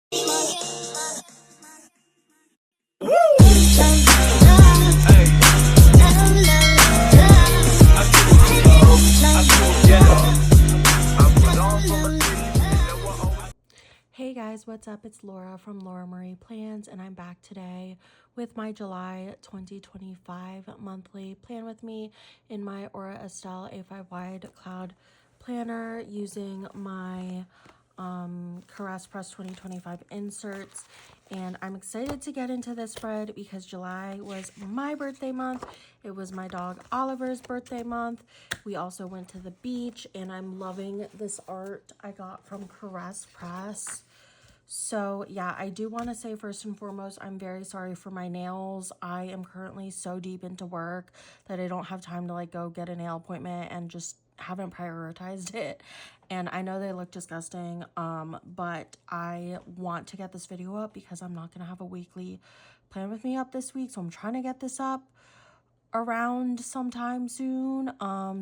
Hey guys, what's up? It's Laura from Laura Marie Plans, and I'm back today with my July 2025 monthly plan with me in my Aura Estelle A5 Wide Cloud Planner using my Caress Press 2025 inserts. And I'm excited to get into this spread because July was my birthday month. It was my dog Oliver's birthday month. We also went to the beach, and I'm loving this art I got from Caress Press. So yeah, I do want to say first and foremost, I'm very sorry for my nails. I am currently so deep into work that I don't have time to like go get a nail appointment and just haven't prioritized it. And I know they look disgusting, but I want to get this video up because I'm not going to have a weekly plan with me up this week. So I'm trying to get this up around sometime soon.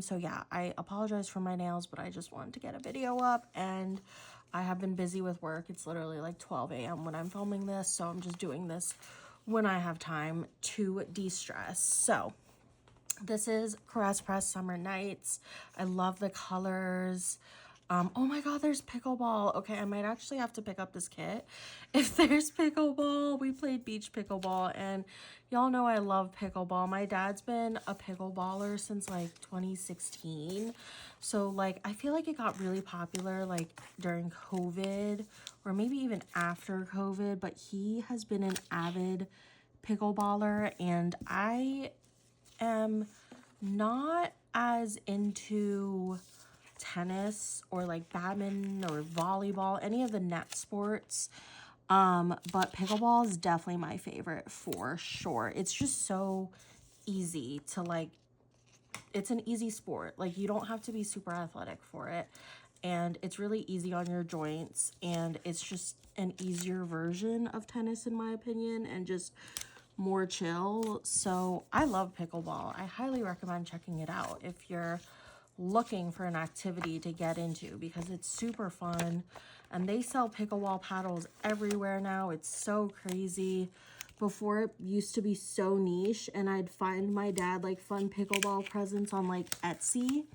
So yeah, I apologize for my nails, but I just wanted to get a video up, and I have been busy with work. It's literally like 12 a.m. when I'm filming this, so I'm just doing this when I have time to de-stress. So this is Caress Press Summer Nights. I love the colors. Oh my god, there's pickleball. Okay, I might actually have to pick up this kit if there's pickleball. We played beach pickleball, and y'all know I love pickleball. My dad's been a pickleballer since like 2016. So like I feel like it got really popular like during COVID or maybe even after COVID, but he has been an avid pickleballer, and I am not as into tennis or like badminton or volleyball, any of the net sports. But pickleball is definitely my favorite for sure. It's just so easy to like, it's an easy sport. Like you don't have to be super athletic for it. And it's really easy on your joints, and it's just an easier version of tennis in my opinion, and just more chill. So I love pickleball. I highly recommend checking it out if you're looking for an activity to get into, because it's super fun, and they sell pickleball paddles everywhere now. It's so crazy. Before, it used to be so niche, and I'd find my dad like fun pickleball presents on like Etsy,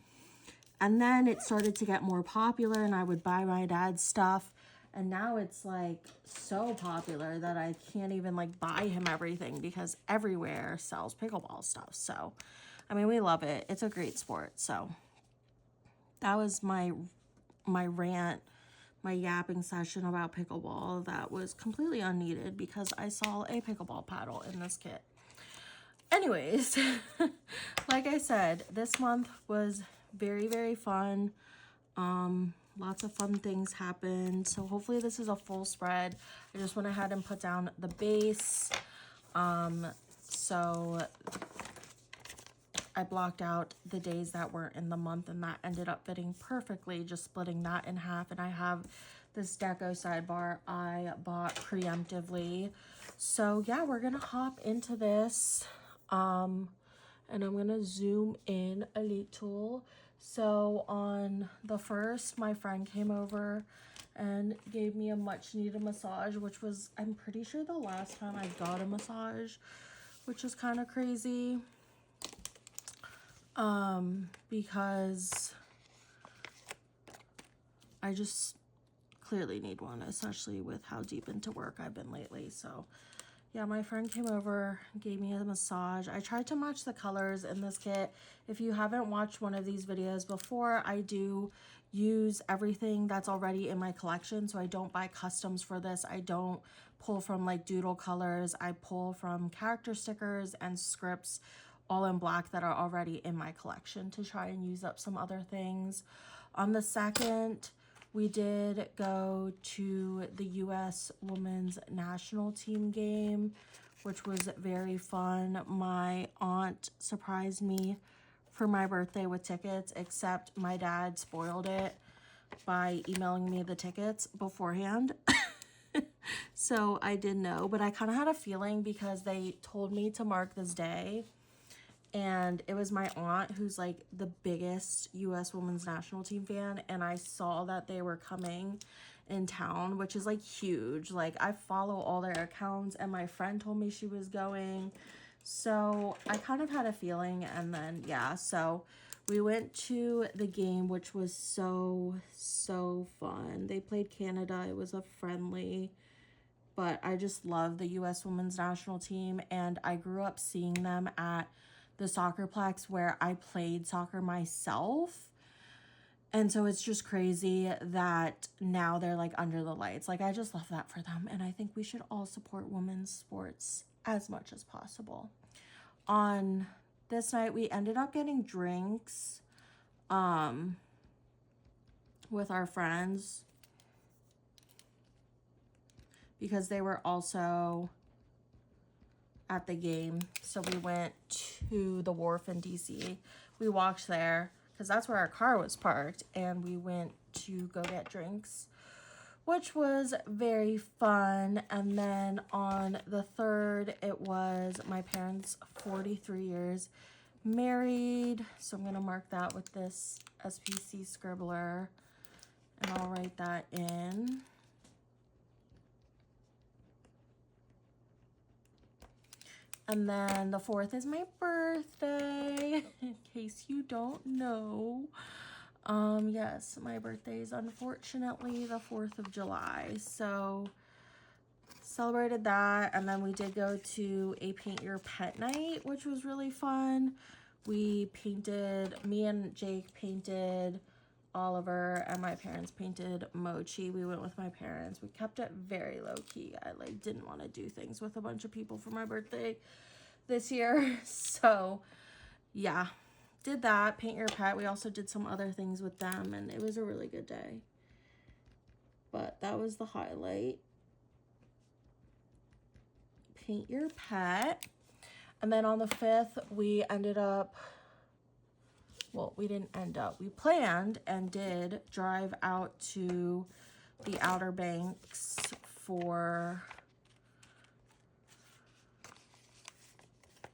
and then it started to get more popular, and I would buy my dad's stuff. And now it's like so popular that I can't even like buy him everything because everywhere sells pickleball stuff. So, I mean, we love it. It's a great sport. So that was my rant, my yapping session about pickleball that was completely unneeded because I saw a pickleball paddle in this kit. Anyways, like I said, this month was very, very fun. Lots of fun things happened. So hopefully this is a full spread. I just went ahead and put down the base. So I blocked out the days that weren't in the month, and that ended up fitting perfectly, just splitting that in half. And I have this deco sidebar I bought preemptively. So yeah, we're gonna hop into this. And I'm gonna zoom in a little. So on the first, my friend came over and gave me a much needed massage, which was, I'm pretty sure, the last time I got a massage, which is kind of crazy. Because I just clearly need one, especially with how deep into work I've been lately. So yeah, my friend came over, gave me a massage. I tried to match the colors in this kit. If you haven't watched one of these videos before, I do use everything that's already in my collection. So I don't buy customs for this. I don't pull from like doodle colors. I pull from character stickers and scripts all in black that are already in my collection to try and use up some other things. On the second, we did go to the U.S. Women's National Team game, which was very fun. My aunt surprised me for my birthday with tickets, except my dad spoiled it by emailing me the tickets beforehand. So I didn't know, but I kind of had a feeling because they told me to mark this day. And it was my aunt who's like the biggest U.S. Women's National Team fan, and I saw that they were coming, in town, which is like huge. Like I follow all their accounts, and my friend told me she was going. So I kind of had a feeling, and then yeah, so we went to the game, which was so fun. They played Canada. It was a friendly, but I just love the US women's national team, and I grew up seeing them at the Soccerplex where I played soccer myself. And so it's just crazy that now they're like under the lights. Like I just love that for them, and I think we should all support women's sports as much as possible. On this night we ended up getting drinks with our friends because they were also at the game. So we went to the wharf in DC. We walked there because that's where our car was parked, and we went to go get drinks, which was very fun. And then on the 3rd, it was my parents' 43 years married. So I'm going to mark that with this SPC scribbler, and I'll write that in. And then the 4th is my birthday, in case you don't know. Yes, my birthday is unfortunately the 4th of July. So celebrated that, and then we did go to a paint your pet night, which was really fun. We painted, me and Jake painted Oliver, and my parents painted Mochi. We went with my parents. We kept it very low key. I like didn't want to do things with a bunch of people for my birthday this year. So yeah, did that, paint your pet. We also did some other things with them, and it was a really good day. But that was the highlight. Paint your pet. And then on the 5th, we ended up, well, we didn't end up, we planned and did drive out to the Outer Banks for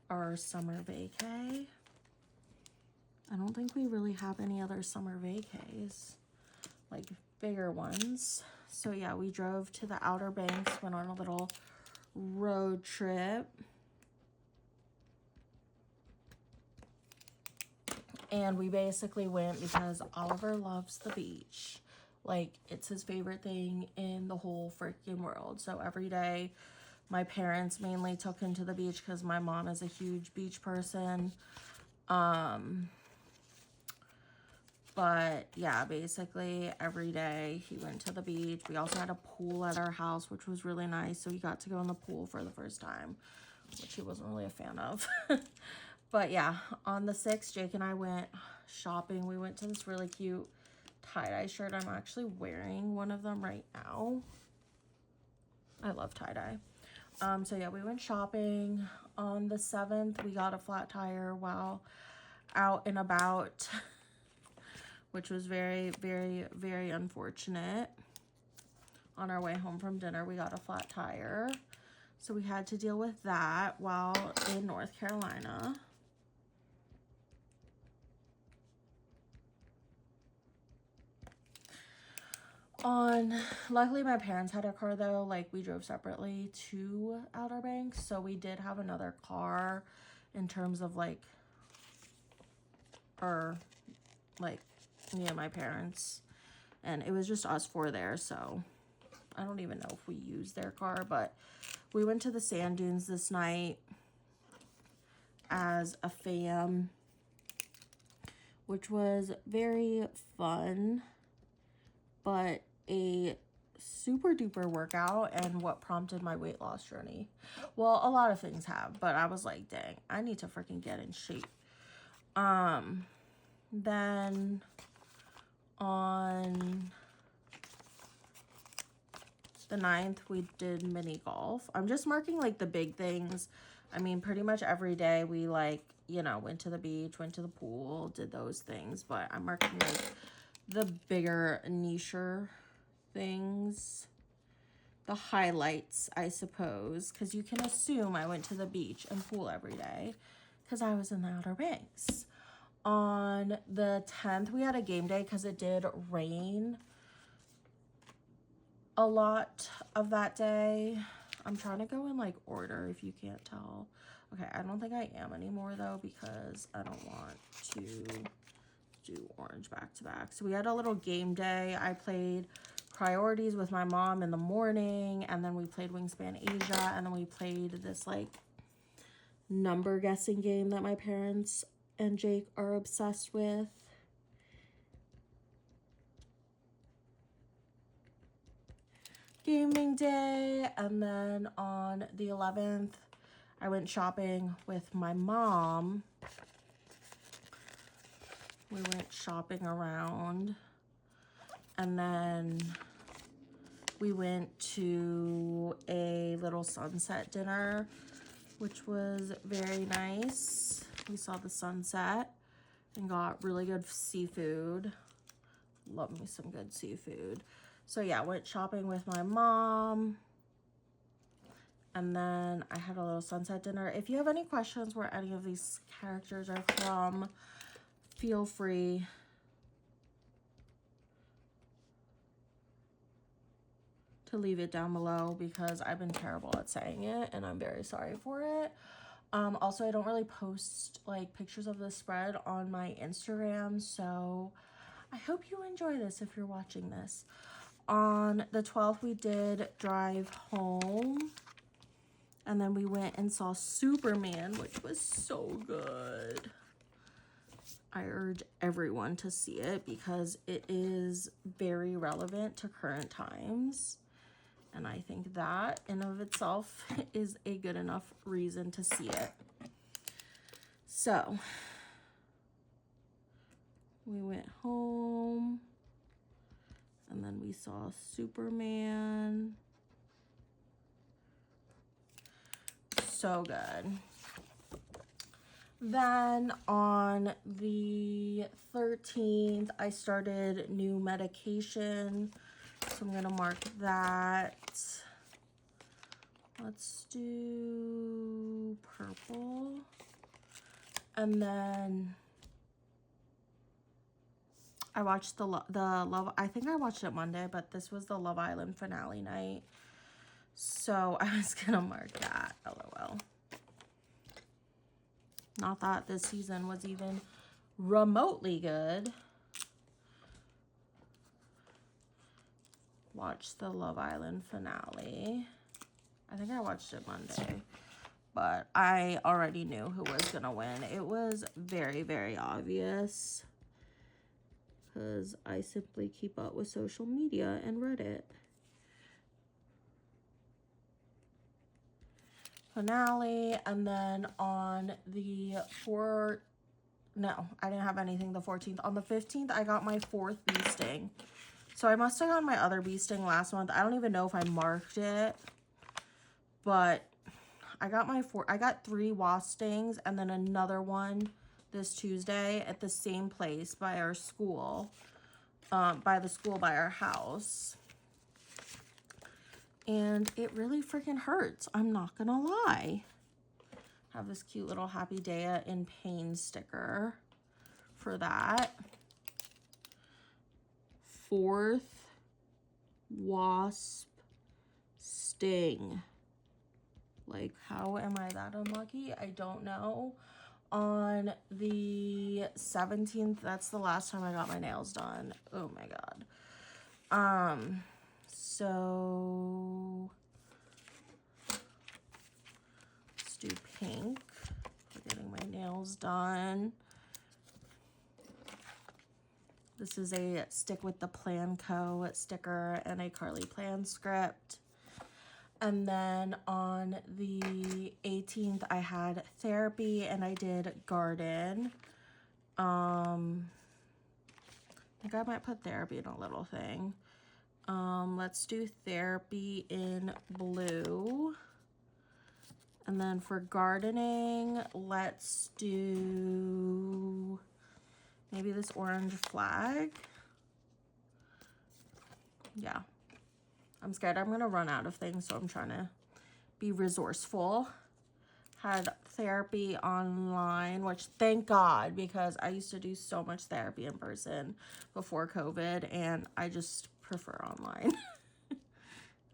our summer vacay. I don't think we really have any other summer vacays, like bigger ones. So yeah, we drove to the Outer Banks, went on a little road trip. And we basically went because Oliver loves the beach. Like, it's his favorite thing in the whole freaking world. So every day, my parents mainly took him to the beach because my mom is a huge beach person. But yeah, basically every day he went to the beach. We also had a pool at our house, which was really nice. So he got to go in the pool for the first time, which he wasn't really a fan of. But yeah, on the 6th, Jake and I went shopping. We went to this really cute tie-dye shirt. I'm actually wearing one of them right now. I love tie-dye. So yeah, we went shopping. On the 7th, we got a flat tire while out and about, which was very, very, very unfortunate. On our way home from dinner, we got a flat tire. So we had to deal with that while in North Carolina. Luckily my parents had a car though. Like, we drove separately to Outer Banks, so we did have another car in terms of like, or like me and my parents, and it was just us four there. So I don't even know if we used their car, but we went to the sand dunes this night as a fam, which was very fun, but a super duper workout, and what prompted my weight loss journey. Well, a lot of things have, but I was like, dang, I need to freaking get in shape. Then on the 9th, we did mini golf. I'm just marking like the big things. I mean, pretty much every day we like, you know, went to the beach, went to the pool, did those things, but I'm marking like the bigger nicher things, the highlights, I suppose, because you can assume I went to the beach and pool every day because I was in the Outer Banks. On the 10th, we had a game day because it did rain a lot of that day. I'm trying to go in like order if you can't tell. Okay, I don't think I am anymore though, because I don't want to do orange back to back. So we had a little game day. I played Priorities with my mom in the morning, and then we played Wingspan Asia, and then we played this like number guessing game that my parents and Jake are obsessed with. Gaming day. And then on the 11th, I went shopping with my mom. We went shopping around, and then we went to a little sunset dinner, which was very nice. We saw the sunset and got really good seafood. Love me some good seafood. So yeah, went shopping with my mom, and then I had a little sunset dinner. If you have any questions where any of these characters are from, feel free to leave it down below, because I've been terrible at saying it and I'm very sorry for it. Also, I don't really post like pictures of the spread on my Instagram, so I hope you enjoy this if you're watching this. On the 12th, we did drive home, and then we went and saw Superman, which was so good. I urge everyone to see it because it is very relevant to current times. And I think that in of itself is a good enough reason to see it. So we went home, and then we saw Superman. So good. Then on the 13th, I started new medication. So I'm gonna mark that. Let's do purple. And then I watched the Love, I think I watched it Monday, but this was the Love Island finale night. So I was gonna mark that, LOL. Not that this season was even remotely good. Watched the Love Island finale. I think I watched it Monday, but I already knew who was gonna win. It was very, very obvious because I simply keep up with social media and Reddit. Finale. And then on the no, I didn't have anything the 14th. On the 15th, I got my 4th bee sting. So I must have gotten my other bee sting last month. I don't even know if I marked it, but I got 3 wasp stings and then another one this Tuesday at the same place by our school, by our house. And it really freaking hurts. I'm not gonna lie. Have this cute little Happy Day in Pain sticker for that. 4th wasp sting. Like, how am I that unlucky? I don't know. On the 17th, that's the last time I got my nails done. Oh my god. So let's do pink for getting my nails done. This is a Stick with the Plan Co. sticker and a Carly Plan script. And then on the 18th, I had therapy and I did garden. I think I might put therapy in a little thing. Let's do therapy in blue. And then for gardening, let's do maybe this orange flag. Yeah. I'm scared I'm gonna run out of things, so I'm trying to be resourceful. Had therapy online, which thank God, because I used to do so much therapy in person before COVID, and I just prefer online.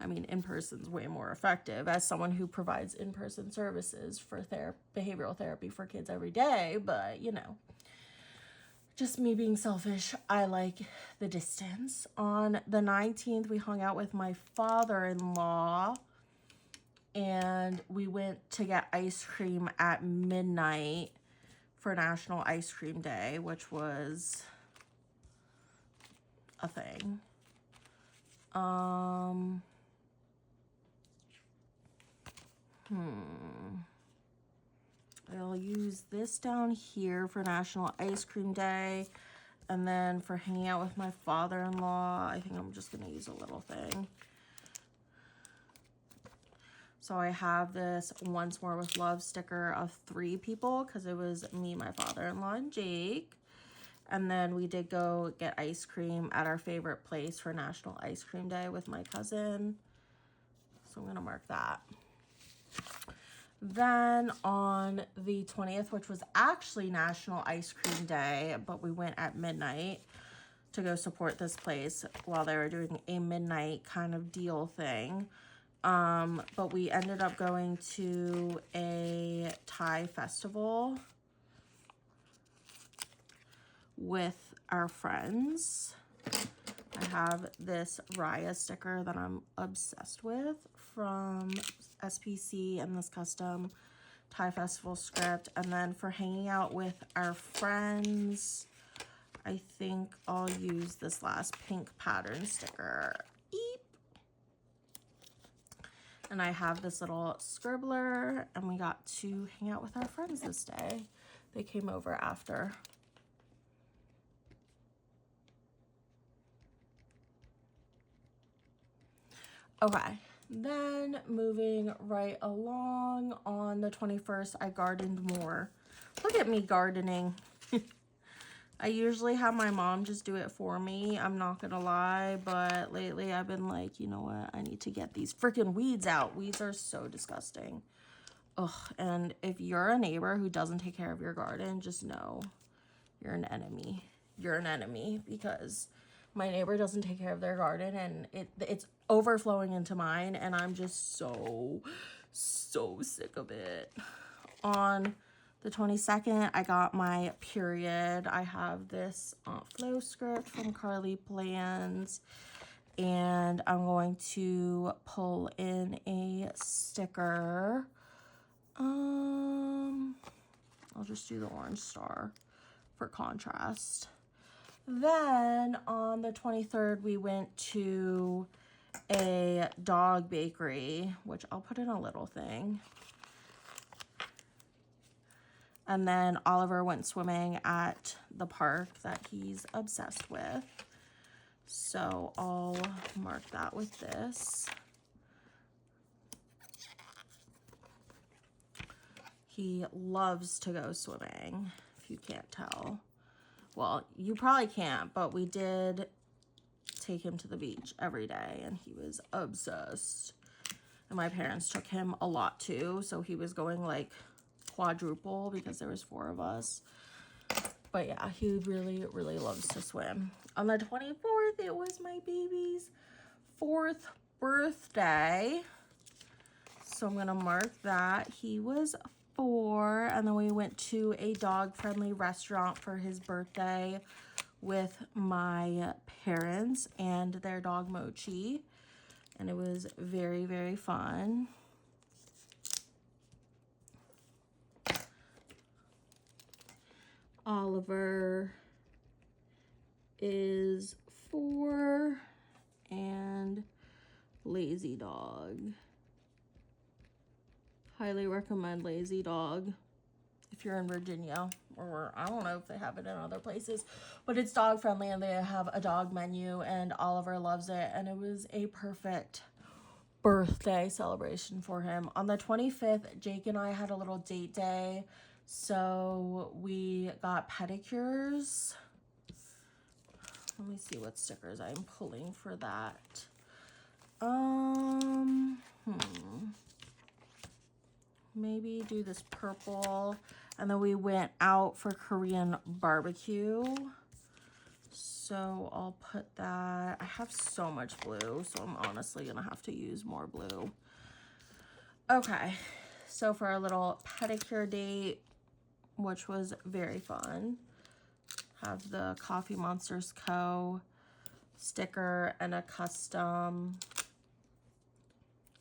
I mean, in-person's way more effective as someone who provides in-person services for behavioral therapy for kids every day. But, you know, just me being selfish, I like the distance. On the 19th, we hung out with my father-in-law, and we went to get ice cream at midnight for National Ice Cream Day, which was a thing. I'll use this down here for National Ice Cream Day. And then for hanging out with my father-in-law, I think I'm just going to use a little thing. So I have this Once More with Love sticker of 3 people because it was me, my father-in-law, and Jake. And then we did go get ice cream at our favorite place for National Ice Cream Day with my cousin. So I'm going to mark that. Then on the 20th, which was actually National Ice Cream Day, but we went at midnight to go support this place while they were doing a midnight kind of deal thing. But we ended up going to a Thai festival with our friends. I have this Raya sticker that I'm obsessed with from SPC and this custom Thai festival script. And then for hanging out with our friends, I think I'll use this last pink pattern sticker. Eep. And I have this little scribbler, and we got to hang out with our friends this day. They came over after. Okay, then moving right along, on the 21st, I gardened more. Look at me gardening. I usually have my mom just do it for me, I'm not gonna lie, but lately I've been like, you know what, I need to get these freaking weeds out. Weeds are so disgusting. Ugh, and if you're a neighbor who doesn't take care of your garden, just know you're an enemy. You're an enemy, because my neighbor doesn't take care of their garden, and it's overflowing into mine, and I'm just so sick of it. On the 22nd, I got my period. I have this flow script from Carly Plans, and I'm going to pull in a sticker. I'll just do the orange star for contrast. Then on the 23rd, we went to a dog bakery, which I'll put in a little thing. And then Oliver went swimming at the park that he's obsessed with. So I'll mark that with this. He loves to go swimming, if you can't tell. Well, you probably can't, but we did take him to the beach every day, and he was obsessed. And my parents took him a lot too, so he was going like quadruple because there was 4 of us. But yeah, he really loves to swim. On the 24th, it was my baby's 4th birthday, so I'm gonna mark that. He was 4, and then we went to a dog-friendly restaurant for his birthday with my parents and their dog Mochi, and it was very fun. Oliver is 4, and Lazy Dog. Highly recommend Lazy Dog if you're in Virginia, or I don't know if they have it in other places, but it's dog friendly and they have a dog menu, and Oliver loves it, and it was a perfect birthday celebration for him. On the 25th, Jake and I had a little date day, so we got pedicures. Let me see what stickers I'm pulling for that. Maybe do this purple. And then we went out for Korean barbecue. So I'll put that. I have so much blue, so I'm honestly gonna have to use more blue. Okay, so for our little pedicure date, which was very fun, have the Coffee Monsters Co. sticker and a custom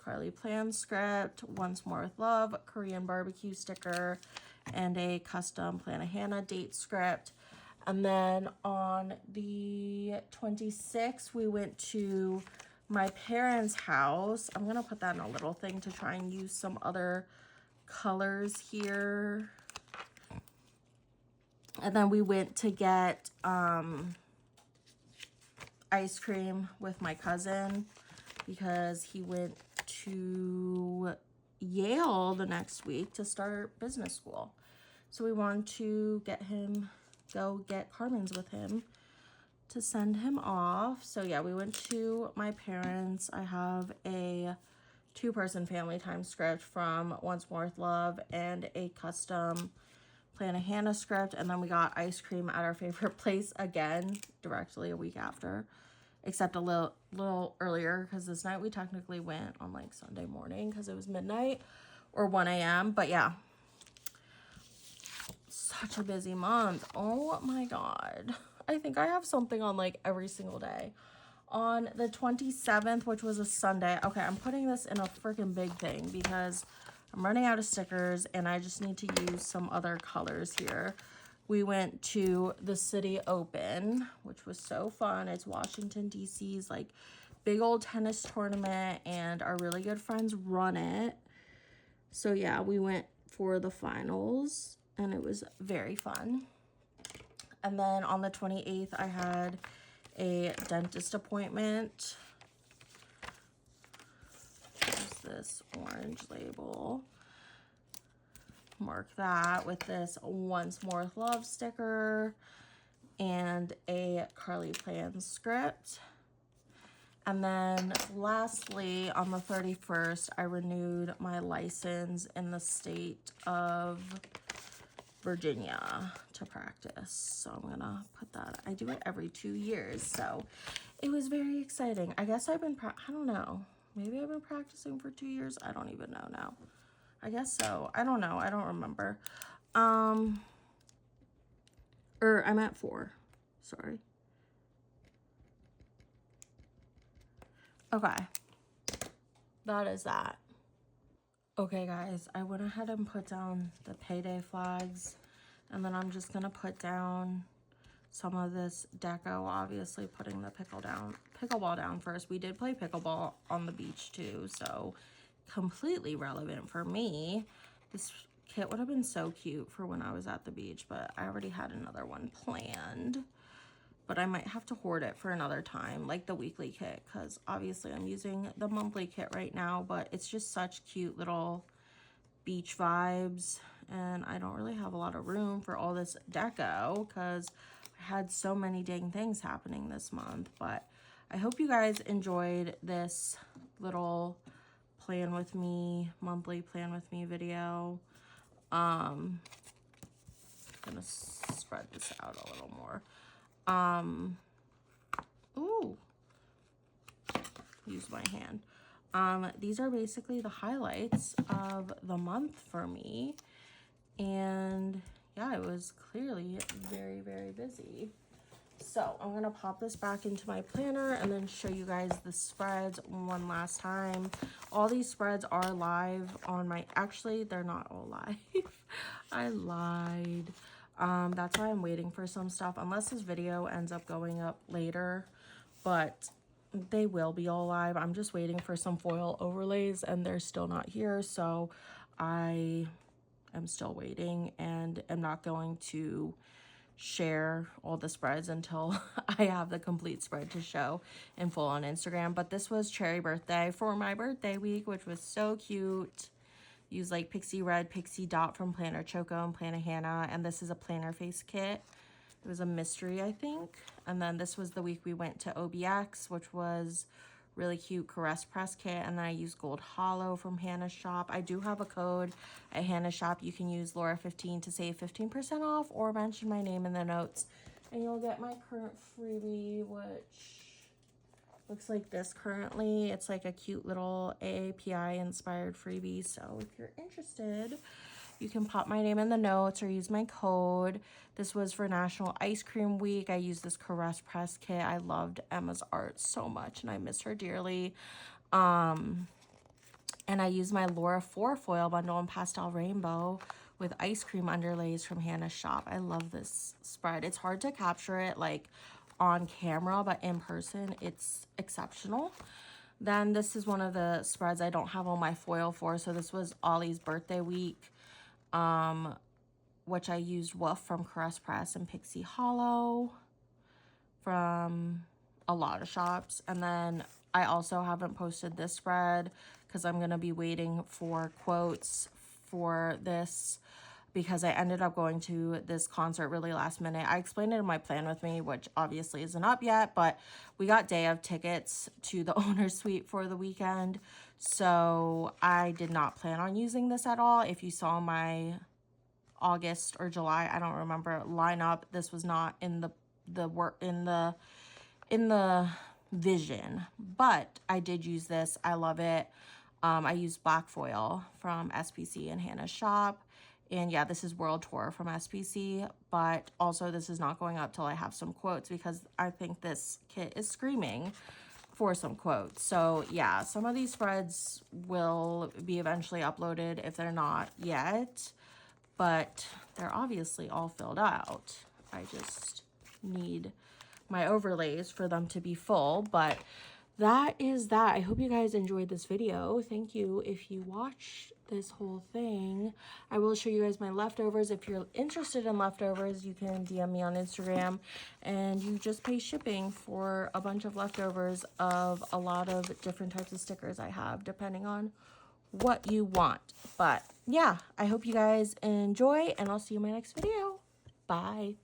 Carly Plan script, Once More with Love, Korean barbecue sticker, and a custom Plannahannah date script. And then on the 26th, we went to my parents' house. I'm going to put that in a little thing to try and use some other colors here. And then we went to get ice cream with my cousin because he went to Yale the next week to start business school. So we wanted to go get Carmen's with him to send him off. So yeah, we went to my parents. I have a 2-person family time script from Once More with Love and a custom Plannahannah script. And then we got ice cream at our favorite place again, directly a week after. Except a little earlier, because this night we technically went on like Sunday morning because it was midnight or 1 a.m. But yeah, such a busy month. Oh my God. I think I have something on like every single day. On the 27th, which was a Sunday, okay, I'm putting this in a freaking big thing because I'm running out of stickers and I just need to use some other colors here. We went to the City Open, which was so fun. It's Washington, D.C.'s like big old tennis tournament, and our really good friends run it. So yeah, we went for the finals and it was very fun. And then on the 28th, I had a dentist appointment. There's this orange label. Mark that with this Once More with Love sticker and a Carly Plan script. And then lastly, on the 31st, I renewed my license in the state of Virginia to practice. So I'm gonna put that, I do it every 2 years. So it was very exciting. I guess I don't know. Maybe I've been practicing for 2 years. I don't even know now. I guess so. I don't know. I don't remember. Or I'm at 4. Sorry. Okay. That is that. Okay, guys. I went ahead and put down the payday flags. And then I'm just going to put down some of this deco. Obviously, putting the pickleball down first. We did play pickleball on the beach, too. So completely relevant for me. This kit would have been so cute for when I was at the beach, but I already had another one planned. But I might have to hoard it for another time, like the weekly kit, because obviously I'm using the monthly kit right now, but it's just such cute little beach vibes, and I don't really have a lot of room for all this deco because I had so many dang things happening this month. But I hope you guys enjoyed this little plan with me, monthly plan with me video. I'm gonna spread this out a little more. Ooh, use my hand. These are basically the highlights of the month for me. And yeah, it was clearly very, very busy. So I'm going to pop this back into my planner and then show you guys the spreads one last time. All these spreads are live on my, actually, they're not all live. I lied. That's why I'm waiting for some stuff, unless this video ends up going up later, but they will be all live. I'm just waiting for some foil overlays and they're still not here. So I am still waiting and am not going to share all the spreads until I have the complete spread to show in full on Instagram. But this was Cherry Birthday for my birthday week, which was so cute. Use like Pixie Red, Pixie Dot from Planner Choco and Plannahannah, and this is a planner face kit. It was a mystery, I think. And then this was the week we went to OBX, which was really cute Caress Press kit. And then I used Gold Hollow from Hannah's shop. I do have a code at Hannah's shop. You can use Laura15 to save 15% off or mention my name in the notes And you'll get my current freebie, which looks like this currently. It's like a cute little AAPI inspired freebie. So if you're interested, you can pop my name in the notes or use my code. This was for National Ice Cream Week. I used this Caress Press kit. I loved Emma's art so much and I miss her dearly. And I used my Laura 4 foil bundle in Pastel Rainbow with ice cream underlays from Hannah's shop. I love this spread. It's hard to capture it like on camera, but in person it's exceptional. Then this is one of the spreads I don't have all my foil for. So this was Ollie's birthday week, which I used Woof from Caress Press and Pixie Hollow from a lot of shops. And then I also haven't posted this spread because I'm going to be waiting for quotes for this because I ended up going to this concert really last minute. I explained it in my plan with me, which obviously isn't up yet, but we got day of tickets to the owner's suite for the weekend. So I did not plan on using this at all. If you saw my August or July, I don't remember, lineup, this was not in the vision, but I did use this. I love it. I used black foil from SPC and Hannah's shop. And yeah, this is World Tour from SPC, but also this is not going up till I have some quotes because I think this kit is screaming for some quotes. So yeah, some of these spreads will be eventually uploaded if they're not yet, but they're obviously all filled out. I just need my overlays for them to be full, but that is that. I hope you guys enjoyed this video. Thank you if you watched this whole thing. I will show you guys my leftovers. If you're interested in leftovers, you can DM me on Instagram and you just pay shipping for a bunch of leftovers of a lot of different types of stickers I have, depending on what you want. But yeah, I hope you guys enjoy and I'll see you in my next video. Bye.